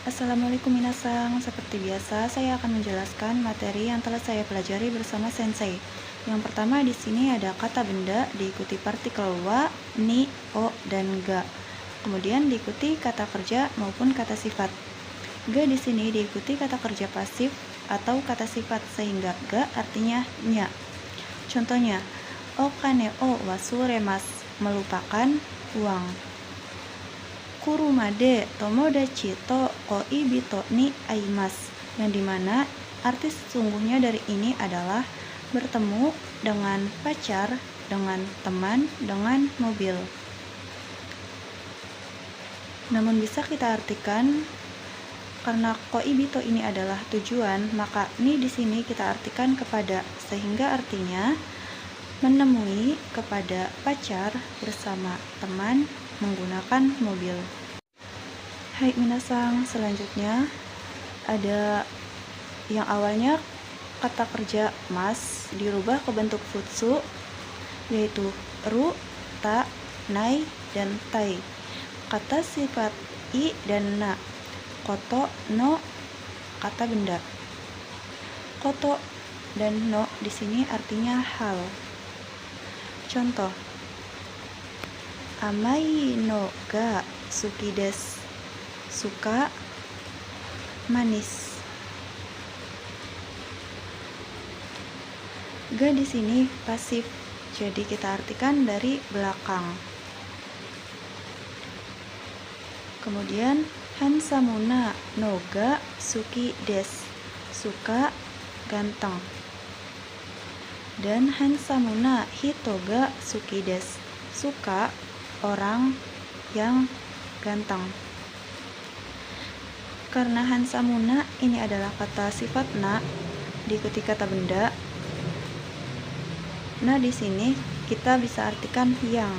Assalamualaikum minasang, seperti biasa saya akan menjelaskan materi yang telah saya pelajari bersama sensei. Yang pertama di sini ada kata benda diikuti partikel wa, ni, o, dan ga. Kemudian diikuti kata kerja maupun kata sifat. Ga di sini diikuti kata kerja pasif atau kata sifat sehingga ga artinya nya. Contohnya, okane o wasuremas, melupakan uang. Kurumade tomodachi to koibi to ni aimas, yang dimana arti sesungguhnya dari ini adalah bertemu dengan pacar, dengan teman, dengan mobil. Namun bisa kita artikan karena koibito ini adalah tujuan, maka ni di sini kita artikan kepada, sehingga artinya menemui kepada pacar bersama teman menggunakan mobil. Hai minasang, selanjutnya ada yang awalnya kata kerja mas dirubah ke bentuk futsu, yaitu ru, ta, nai, dan tai. Kata sifat i dan na, koto, no, kata benda. Koto dan no di sini artinya hal. Contoh, amai no ga suki desu, suka manis. Ga di sini pasif, jadi kita artikan dari belakang. Kemudian hansamuna no ga suki desu, suka ganteng. Dan hansamuna hito ga suki desu, suka orang yang ganteng. Karena hansamuna ini adalah kata sifat na diikuti kata benda, nah di sini kita bisa artikan yang,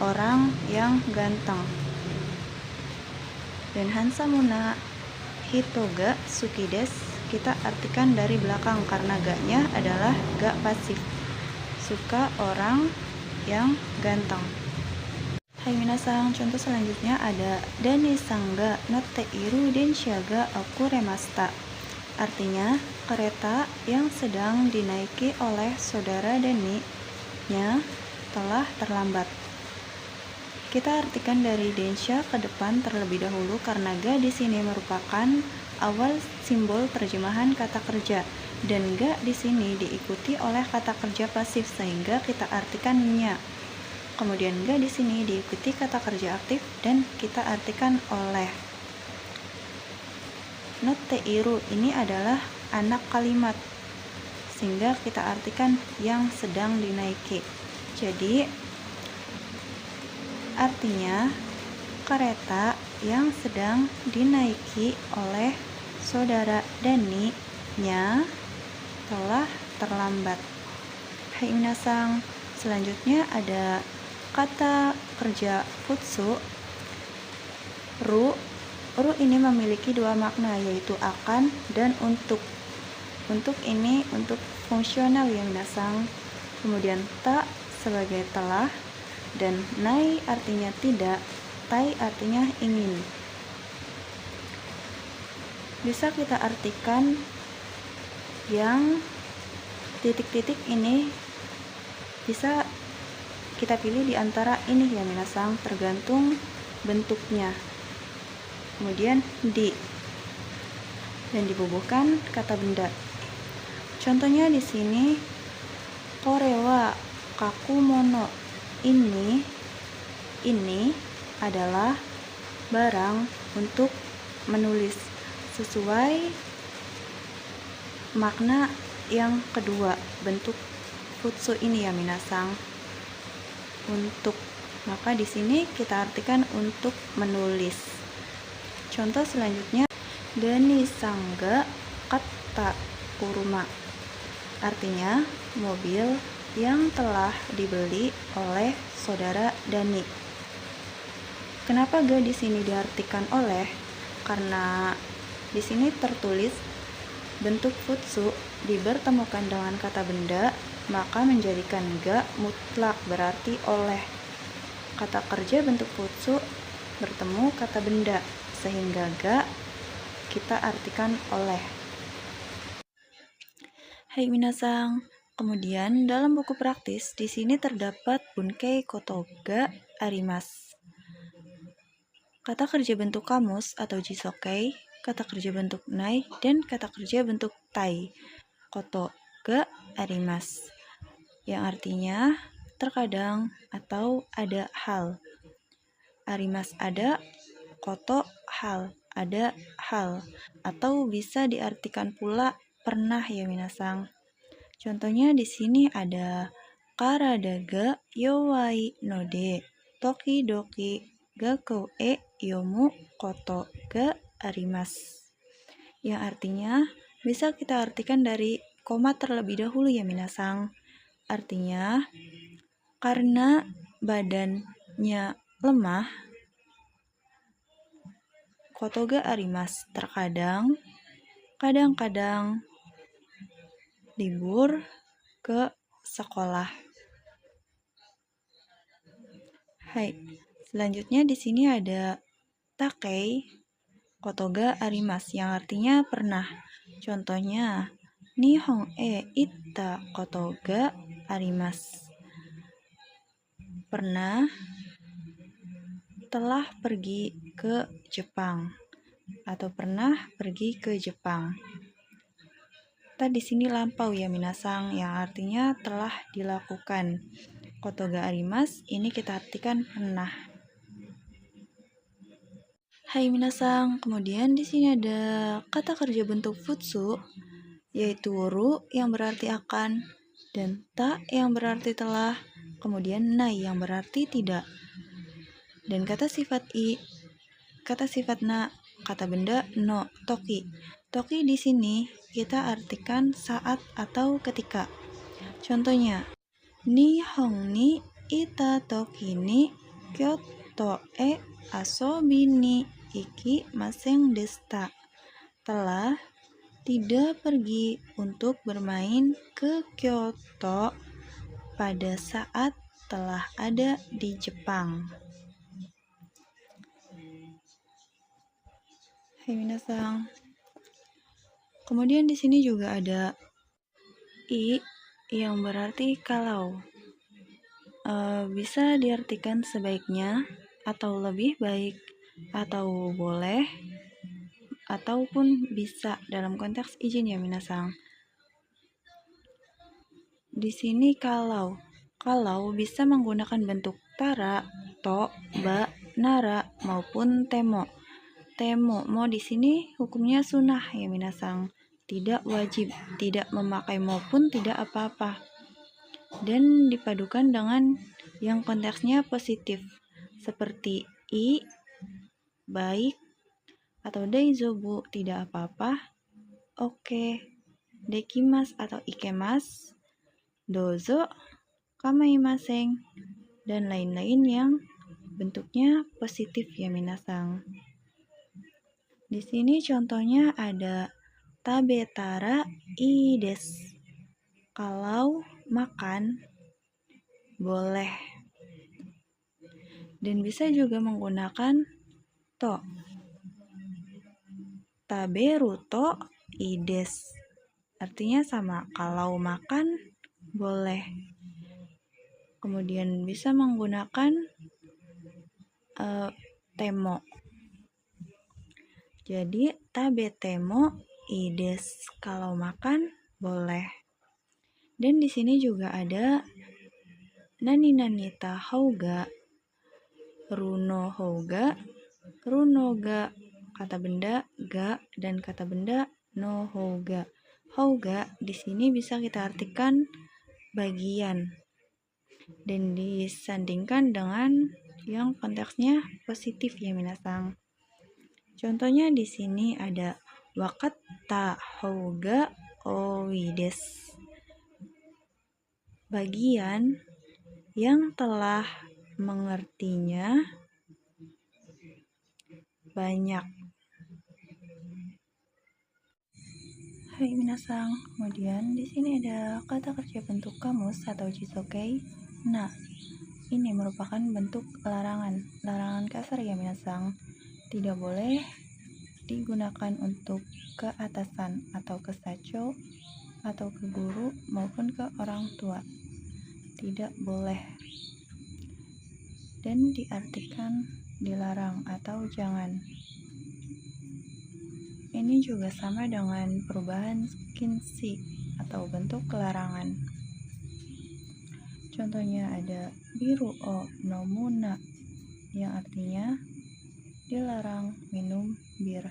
orang yang ganteng. Dan hansamuna hito ga suki desu kita artikan dari belakang karena ga-nya adalah ga pasif, suka orang yang ganteng. Hai minasang, contoh selanjutnya ada Dani-san ga notte iru densha ga okuremashita. Artinya, kereta yang sedang dinaiki oleh saudara Dani-nya telah terlambat. Kita artikan dari densha ke depan terlebih dahulu karena ga di sini merupakan awal simbol terjemahan kata kerja dan ga di sini diikuti oleh kata kerja pasif sehingga kita artikan nya. Kemudian ga di sini diikuti kata kerja aktif dan kita artikan oleh. Notte iru ini adalah anak kalimat sehingga kita artikan yang sedang dinaiki. Jadi artinya kereta yang sedang dinaiki oleh saudara Dani-nya telah terlambat. Hai minasang, selanjutnya ada kata kerja futsu. Ru ini memiliki dua makna, yaitu akan dan untuk. Untuk ini untuk fungsional ya minasang. Kemudian ta sebagai telah, dan nai artinya tidak, tai artinya ingin. Bisa kita artikan yang titik-titik ini bisa kita pilih di antara ini ya minasang, tergantung bentuknya. Kemudian di dan dibubuhkan kata benda. Contohnya di sini korewa kakumono, ini adalah barang untuk menulis sesuai makna yang kedua bentuk futsu ini ya minasang, untuk, maka di sini kita artikan untuk menulis. Contoh selanjutnya Dani-san ga katta kuruma, artinya mobil yang telah dibeli oleh saudara Dani. Kenapa ga di sini diartikan oleh? Karena di sini tertulis bentuk futsu dibertemukan dengan kata benda, maka menjadikan ga mutlak berarti oleh. Kata kerja bentuk futsu bertemu kata benda, sehingga ga kita artikan oleh. Hai minasang. Kemudian dalam buku praktis di sini terdapat bunkei koto ga arimasu. Kata kerja bentuk kamus atau jisokei, kata kerja bentuk nai, dan kata kerja bentuk tai. Koto ga arimasu, yang artinya terkadang atau ada hal. Arimasu ada, koto hal, ada hal, atau bisa diartikan pula pernah ya minasang. Contohnya di sini ada karada ga yowai node toki doki gakou e yomu koto ga arimasu. Yang artinya bisa kita artikan dari koma terlebih dahulu ya minasang. Artinya karena badannya lemah, koto ga arimasu, terkadang, kadang-kadang libur ke sekolah. Hai, selanjutnya di sini ada takei koto ga arimasu, yang artinya pernah. Contohnya Nihon e itta koto ga arimasu. Pernah, telah pergi ke Jepang, atau pernah pergi ke Jepang. Di sini lampau ya minasang, yang artinya telah dilakukan. Koto ga arimasu ini kita artikan pernah. Hai minasang, kemudian di sini ada kata kerja bentuk futsu, yaitu wuru yang berarti akan, dan ta yang berarti telah, kemudian nai yang berarti tidak. Dan kata sifat i, kata sifat na, kata benda no, toki. Toki di sini kita artikan saat atau ketika. Contohnya, Nihon ni ita toki ni Kyoto e asobi ni ikimasen deshita. Telah tidak pergi untuk bermain ke Kyoto pada saat telah ada di Jepang. Hai minasang. Kemudian di sini juga ada i yang berarti kalau. Bisa diartikan sebaiknya, atau lebih baik, atau boleh, ataupun bisa dalam konteks izin ya minasang. Di sini kalau bisa menggunakan bentuk tara, to, ba, nara maupun temo. Mo di sini hukumnya sunnah ya minasang, tidak wajib, tidak memakai maupun tidak apa-apa, dan dipadukan dengan yang konteksnya positif seperti i, baik, atau daizobu, tidak apa-apa, oke, dekimas atau ikemas, dozo, kamaimasen, dan lain-lain yang bentuknya positif ya minasang. Di sini contohnya ada tabetara ii desu, kalau makan boleh. Dan bisa juga menggunakan to, taberu to ii desu, artinya sama, kalau makan boleh. Kemudian bisa menggunakan temo, jadi tabetemo ii desu, kalau makan boleh. Dan di sini juga ada nani nani ta houga, runo houga, runo ga, kata benda ga, dan kata benda no houga. Houga di sini bisa kita artikan bagian, dan disandingkan dengan yang konteksnya positif ya minasang. Contohnya di sini ada wakatta houga oi desu, bagian yang telah mengertinya banyak. Hai minasang, kemudian di sini ada kata kerja bentuk kamus atau jisokei. Nah, ini merupakan bentuk larangan kasar ya minasang. Tidak boleh digunakan untuk keatasan atau ke saco atau ke guru maupun ke orang tua. Tidak boleh. Dan diartikan dilarang atau jangan. Ini juga sama dengan perubahan kinsi atau bentuk kelarangan. Contohnya ada biru o nomuna yang artinya dilarang minum bir.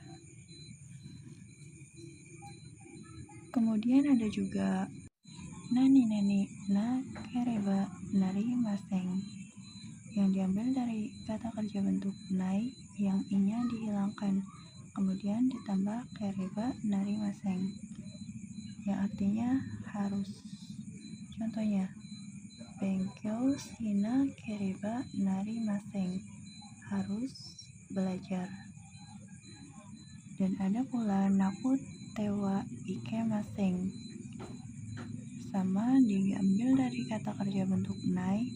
Kemudian ada juga nani na kereba narimaseng yang diambil dari kata kerja bentuk nai yang i-nya dihilangkan, kemudian ditambah kereba narimaseng yang artinya harus. Contohnya, benkyou shina kereba narimaseng, harus belajar. Dan ada pula naku tewa ikemaseng, sama diambil dari kata kerja bentuk nai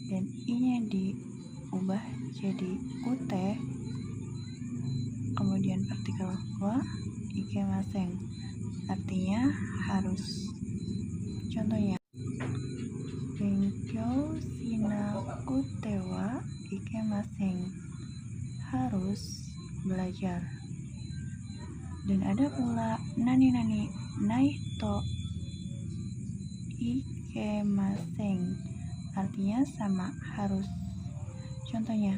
dan i-nya diubah jadi kute, kemudian partikel wa ikemaseng, artinya harus. Contohnya, benkyou shinaku tewa ikemaseng, harus belajar. Dan ada pula nani nai to ikemaseng, artinya sama, harus. Contohnya,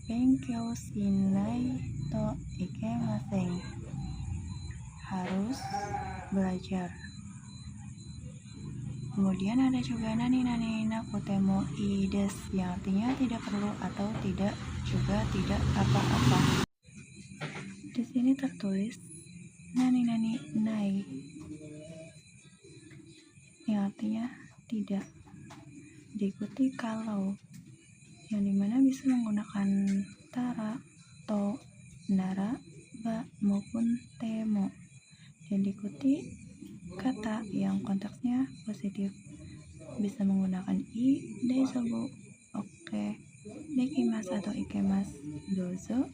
benkyou shinai to ikemaseng, harus belajar. Kemudian ada juga nani nakutemo ii desu yang artinya tidak perlu atau tidak, juga tidak apa-apa. Di sini tertulis nani nai yang artinya tidak, diikuti kalau, yang dimana bisa menggunakan tara, to, nara, ba, maupun temo, dan diikuti kata yang konteksnya positif, bisa menggunakan i, daisobu, oke, dekimasu atau ikemas, dozo,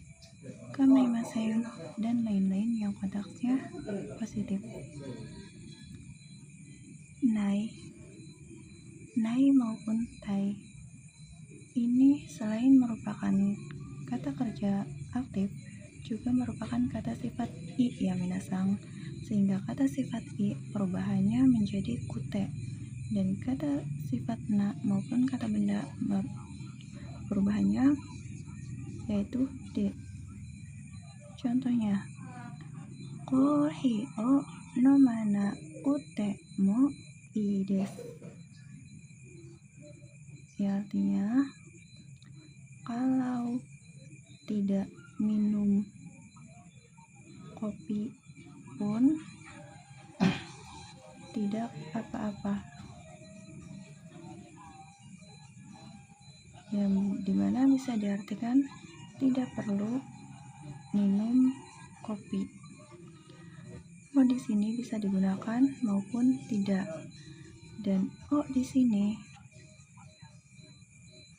kamaimasen, dan lain-lain yang konteksnya positif. Nai maupun tai ini selain merupakan kata kerja aktif, juga merupakan kata sifat i ya minasang, sehingga kata sifat i perubahannya menjadi kute, dan kata sifat na maupun kata benda perubahannya yaitu de. Contohnya, kohi o nomana kute mo ii desu, ya artinya kalau tidak minum kopi pun tidak apa-apa, yang dimana bisa diartikan tidak perlu minum kopi. O di sini bisa digunakan maupun tidak, dan o di sini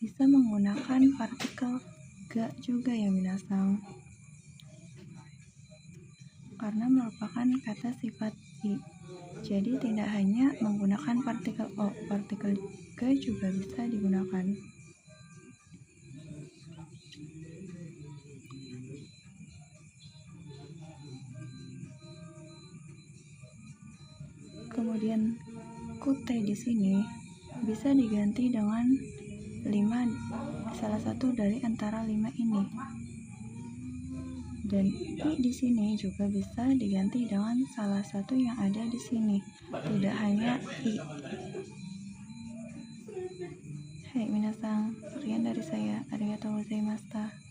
bisa menggunakan partikel ga juga ya minasang, karena merupakan kata sifat i. Jadi tidak hanya menggunakan partikel o, partikel ga juga bisa digunakan. Kemudian kute di sini bisa diganti dengan 5, salah satu dari antara 5 ini. Dan i di sini juga bisa diganti dengan salah satu yang ada di sini. Tidak hanya i,